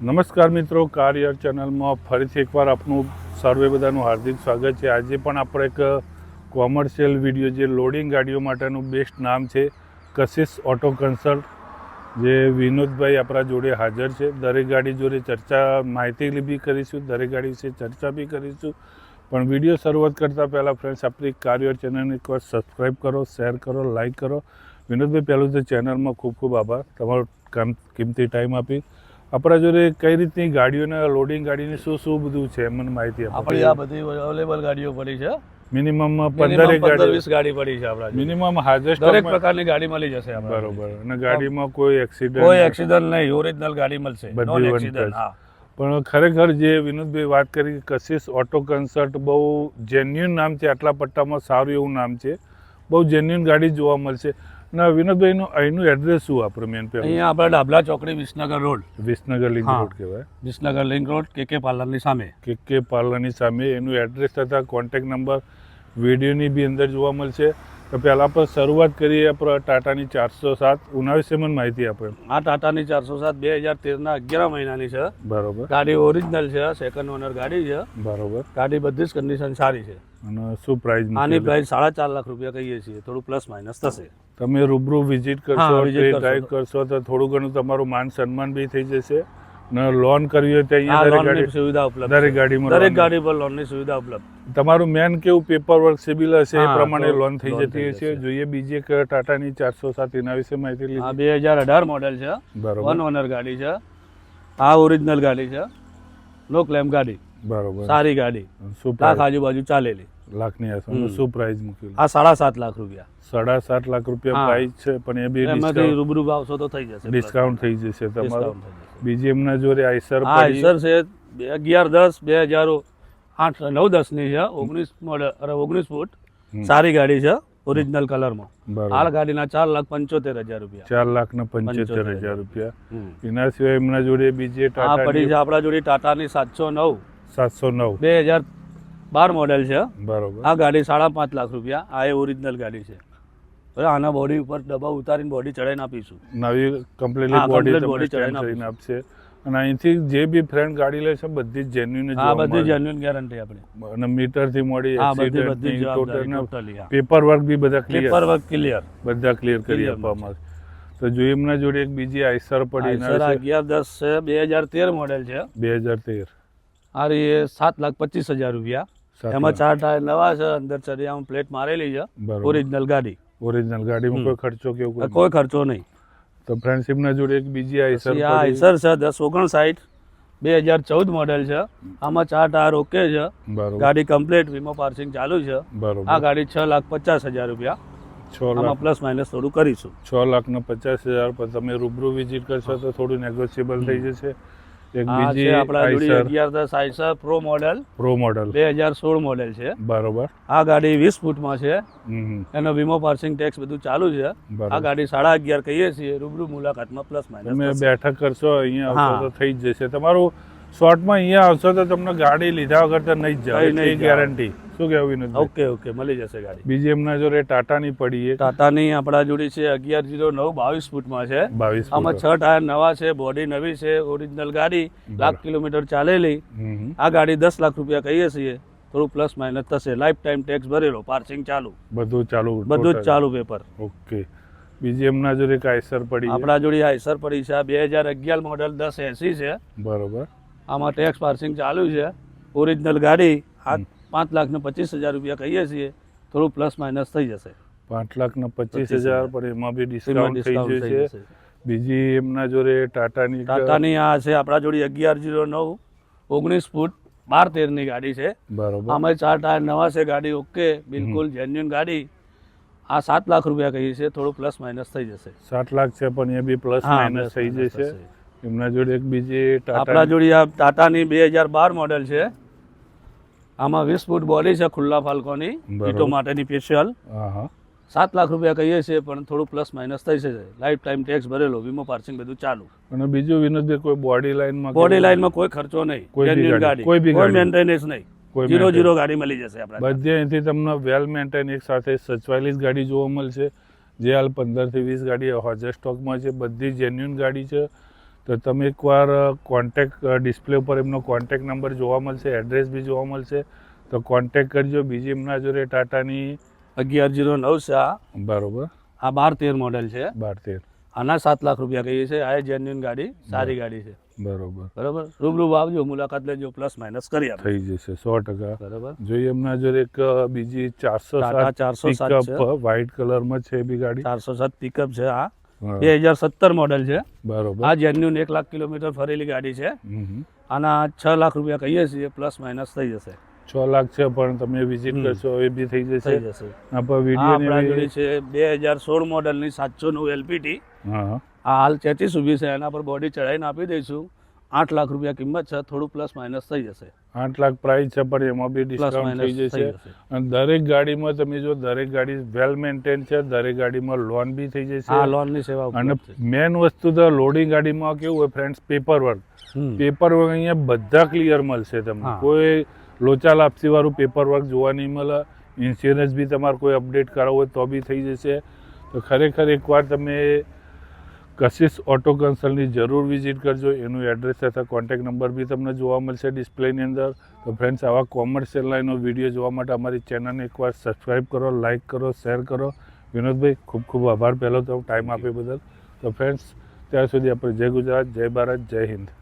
નમસ્કાર મિત્રો, કાર યાર ચેનલમાં ફરીથી એકવાર આપનું સર્વે બધાનું હાર્દિક સ્વાગત છે. આજે પણ આપણે એક કોમર્શિયલ વિડીયો, જે લોડિંગ ગાડીઓ માટેનું બેસ્ટ નામ છે કશિશ ઓટો કન્સલ્ટ, જે વિનોદભાઈ આપણા જોડે હાજર છે. દરેક ગાડી જોડે ચર્ચા, માહિતી બી કરીશું, દરેક ગાડી વિશે ચર્ચા બી કરીશું. પણ વિડીયો શરૂઆત કરતાં પહેલાં ફ્રેન્ડ્સ, આપણી કાર યાર ચેનલને એકવાર સબસ્ક્રાઈબ કરો, શેર કરો, લાઇક કરો. વિનોદભાઈ, પહેલું તો ચેનલમાં ખૂબ ખૂબ આભાર, તમારો કિંમતી ટાઈમ આપી. આપણા જોડે કઈ રીતની ગાડીઓના, લોડિંગ ગાડીની શું શું બધું છે, મને માહિતી આપો. આપણી આ બધી અવેલેબલ ગાડીઓ પડી છે. મિનિમમ 15-20 ગાડી પડી છે આપણા. મિનિમમ હાજર દરેક પ્રકારની ગાડી મળી જશે આપણે. બરોબર. અને ગાડીમાં કોઈ એક્સિડન્ટ નહીં, ઓરિજિનલ ગાડી મળશે. બધી એક્સિડન્ટ. હા. પણ ખરેખર જે વિનોદભાઈ વાત કરી, કશિશ ઓટો કન્સલ્ટ બહુ જેન્યુન નામ છે. આટલા પટ્ટામાં સારું એવું નામ છે. બહુ જેન્યુન ગાડી જોવા મળશે. ના વિનોદભાઈનું અહીંનું એડ્રેસ શું આપણે મેન પે? અહીંયા આપણે ડાબલા ચોકડી, Visnagar road. Visnagar link road કહેવાય. વિસનગર લિંક રોડ, કે પાર્લરની સામે. કે પાર્લરની સામે એનું એડ્રેસ તથા કોન્ટેક્ટ નંબર વિડીયોની બી અંદર જોવા મળશે. તો પહેલાં આપણે શરૂઆત કરીએ આપણે ટાટાની 407. ઉના વિશે મને માહિતી આપે. આ ટાટાની 407 2013ના 11 મહિનાની છે. બરોબર. ગાડી ઓરિજિનલ છે, સેકન્ડ ઓનર ગાડી છે. બરોબર. ગાડી બધી જ કન્ડિશન સારી છે. અને શું પ્રાઇસ? આની પ્રાઇસ 4.5 લાખ રૂપિયા કહીએ છીએ, થોડું પ્લસ માઇનસ થશે. તમે રૂબરૂ વિઝિટ કરશો, ડ્રાઈવ કરશો તો થોડું ઘણું તમારું માન સન્માન બી થઈ જશે. ને લોન કરવી હોય તો અહીંયા સુવિધા ઉપલબ્ધ. દરેક ગાડીમાં, દરેક ગાડી પર લોનની સુવિધા ઉપલબ્ધ. તમારું મેન કેવું પેપર વર્ક સિબિલ હશે એ પ્રમાણે લોન થઈ જતી હશે. જોઈએ બીજી એક ટાટાની 407, એના વિશે માહિતી લીધી. આ 2018 મોડેલ છે. બરોબર. વન ઓનર ગાડી છે. આ ઓરિજિનલ ગાડી છે, નો ક્લેમ ગાડી. બરોબર. સારી ગાડી, શું લાખ આજુબાજુ ચાલેલી. લાખની આસપાસ. શું પ્રાઇસ મૂકી? આ 7.5 લાખ રૂપિયા. 7.5 લાખ રૂપિયા પ્રાઇસ છે. પણ એ બી એમાંથી રૂબરૂ આવશો તો થઈ જશે, ડિસ્કાઉન્ટ થઈ જશે તમારું. બીજી એમના જોડે આઈસર આઈસર છે 11-10 2008-9-10 ની છે. 19 ફૂટ સારી ગાડી છે, ઓરિજિનલ કલરમાં. આ ગાડીના 4,75,000 રૂપિયા. 4,75,000 રૂપિયા. એના સિવાય એમના જોડે બીજી ટાટા પડી છે આપણા જોડે, ટાટાની 709 2012 મોડેલ છે. બરોબર. આ ગાડી 5.5 લાખ રૂપિયા. આ એ ઓરિજિનલ ગાડી છે. આના બોડી ઉપર ડબ્બા ઉતારીને બોડી ચડાઈને આપીશું. નવી કમ્પ્લીટલી બોડી ચડાઈને આપશે. અને અહીંથી જે બી ફ્રેન્ડ ગાડી લે છે બધી જ જેન્યુન જ. હા, બધી જેન્યુન ગેરંટી આપણી. અને મીટર થી મોડી એક્સિડન્ટ, પેપર વર્ક બી બધા ક્લિયર, બધા ક્લિયર કરી આપવામાં આવે. તો જો એમના જોડે એક બીજી આઈસર પડી, 11-10 છે, 2013 મોડેલ છે. 2013. આ રહી 7,25,000 રૂપિયા. એમાં 4 ટાયર નવા છે, અંદર ચડિયામાં પ્લેટ મારેલી છે. ઓરિજિનલ ગાડી. ઓરિજિનલ ગાડીમાં કોઈ ખર્ચો કે કોઈ ખર્ચો નહીં. તો ફ્રેન્ડશિપ ના જોડે એક બીજી આઈસર છે, 1059 2014 મોડેલ છે. આમાં 4 ટાયર ઓકે છે. ગાડી કમ્પ્લીટ, વીમો પાર્સિંગ ચાલુ છે. આ ગાડી 6,50,000 રૂપિયા. આમાં પ્લસ માઇનસ થોડું કરીશું. 6,50,000 પર તમે રૂબરૂ વિઝિટ કરશો તો થોડું નેગોશિયેબલ થઈ જશે. એક આ બીજી છે આપણા જોડે 11-10 આઈસર પ્રો મોડેલ 2016 મોડેલ છે. બરોબર. આ ગાડી 20 ફૂટમાં છે. એનો વીમો પાર્સિંગ ટેક્સ બધું ચાલુ છે. આ ગાડી 11.5 કહીએ છીએ. રૂબરૂ મુલાકાતમાં પ્લસ માઇનસ તમે બેઠક કરશો, અહીંયા આવશો તો થઈ જ જશે. તમારું શોર્ટમાં અહીંયા આવશો તો તમને ગાડી લીધા વગર તો નહીં જ જાય, એ ગેરંટી. શું કહેવું વિનોદભાઈ? ઓકે, મળી જશે ગાડી. બીજી એમના જોડે ટાટાની પડી, ટાટાની આપણા જોડી છે 1109 22 ફૂટમાં છે. 22. આમાં 6 ટાયર નવા છે, બોડી નવી છે, ઓરિજિનલ ગાડી, 1,00,000 કિલોમીટર ચાલેલી. આ ગાડી 10 લાખ રૂપિયા કહીએ છીએ, થોડું પ્લસ માઇનસ થશે. લાઈફ ટાઈમ ટેક્સ ભરેલો, પાર્સિંગ ચાલુ, બધું જ ચાલુ પેપર. ઓકે. બીજી એમના જોડે એક આઈસર પડી, આપણા જોડે આઈસર પડી છે. 2011 મોડેલ 1080 છે. બરોબર. આમાં ટેક્સ પાર્સિંગ ચાલુ છે, ઓરિજિનલ ગાડી. આ 5,25,000 રૂપિયા કહીએ છીએ, થોડું પ્લસ માઇનસ થઈ જશે. 5,25,000, પણ એમાં બી ડિસ્કાઉન્ટ થઈ જશે. બીજી એમના જોડે ટાટાની આ છે આપણા જોડે 1109 19 ફૂટ 12-13 ની ગાડી છે. બરોબર. આમાં 4 ટાયર નવા છે. ગાડી ઓકે, બિલકુલ જેન્યુન ગાડી. આ 7 લાખ રૂપિયા કહીએ છીએ, થોડું પ્લસ માઇનસ થઈ જશે. 7 લાખ છે, પણ એ બી પ્લસ માઇનસ થઈ જશે. એમના જોડે એક બીજી આપણા જોડે આ ટાટાની 2012 મોડેલ છે. આમાં 20 ફૂટ બોડી છે, ખુલ્લા ફાલ્કોની, ઈટો માટેની સ્પેશિયલ. 7 લાખ રૂપિયા કહીએ છીએ, પણ થોડું પ્લસ માઇનસ થઈ જશે. લાઈફ ટાઈમ ટેક્સ ભરેલો, વીમો પાર્સિંગ બધું ચાલુ. અને બીજું વિનોદભાઈ, કોઈ બોડી લાઈનમાં કોઈ ખર્ચો નહીં, જેન્યુન ગાડી, કોઈ મેન્ટેનન્સ નહીં, 0 ગાડી મળી જશે આપણે. બધે અહીંથી તમને વેલ મેન્ટેન એક સાથે સચવાયેલી ગાડી જોવા મળશે. જે હાલ 15 થી 20 ગાડી હાજર સ્ટોકમાં છે, બધી જેન્યુન ગાડી છે. તો તમે એકવાર કોન્ટેક ડિસ્પ્લે ઉપર એમનો કોન્ટેક નંબર જોવા મળશે, એડ્રેસ બી જોવા મળશે, તો કોન્ટેક કરજો. બીજી એમના જોડે ટાટાની 1109 છે આ. બરોબર, આ 12-13 મોડેલ છે. 12-13 આના 7 લાખ રૂપિયા કહીએ છે. આ જેન્યુન ગાડી, સારી ગાડી છે. બરોબર, બરોબર, રૂબરૂ આવજો, મુલાકાત લેજો, પ્લસ માઇનસ કરી આપે. થઈ જશે 100%. બરોબર, જોઈએ એમના જોડે એક બીજી ટાટા 407 407 છે. પિકઅપ વ્હાઇટ કલરમાં છે એ બી ગાડી. 407 પિકઅપ છે આ. હા, 2017 મોડેલ છે. બરોબર. આ જેન્યુન 1 લાખ કિલોમીટર ફરેલી ગાડી છે. આના 6 લાખ રૂપિયા કહીએ છીએ, પ્લસ માઇનસ થઈ જશે. 6 લાખ છે, પણ તમે વિઝિટ કરશો એ બી થઈ થઈ જશે. જશે. આપણા આપણા જોડે વિડીયો છે 2016 મોડેલની 709 LPT. હા, આ હાલ 33 ઊભી છે, એના પર બોડી ચડાવીને આપી દઈશું. 8 લાખ રૂપિયા કિંમત છે, થોડું પ્લસ માઇનસ થઈ જશે. 8 લાખ પ્રાઇસ છે, પણ એમાં બી પ્લસ ડિસ્કાઉન્ટ થઈ માઇનસ થઈ જશે. જશે. અને દરેક ગાડીમાં તમે જો દરેક ગાડી વેલ મેન્ટેન છે, દરેક ગાડીમાં લોન બી થઈ આ જશે. લોનની સેવા અને ઉપલબ્ધ છે. મેન વસ્તુ તો લોડિંગ ગાડીમાં કેવું હોય ફ્રેન્ડ્સ, પેપર વર્ક. હમ. પેપર વર્ક અહીંયા બધા ક્લિયર મળશે તમને. હા. કોઈ લોચા લાપસી વાળું પેપર વર્ક જોવા નહીં મળે. ઇન્સ્યોરન્સ બી તમારે કોઈ અપડેટ કરાવવું હોય તો બી થઈ જશે. તો ખરેખર એકવાર તમે કશિશ ઓટો કન્સલ્ટની જરૂર વિઝિટ કરજો. એનું એડ્રેસ તથા કોન્ટેક નંબર બી તમને જોવા મળશે ડિસ્પ્લેની અંદર. તો ફ્રેન્ડ્સ, આવા કોમર્શિયલ લાઈનનો વિડીયો જોવા માટે અમારી ચેનલને એકવાર સબસ્ક્રાઈબ કરો, લાઇક કરો, શેર કરો. વિનોદભાઈ, ખૂબ ખૂબ આભાર પહેલો તો ટાઈમ આપ્યો બદલ. તો ફ્રેન્ડ્સ, ત્યાં સુધી આપણે જય ગુજરાત, જય ભારત, જય હિન્દ.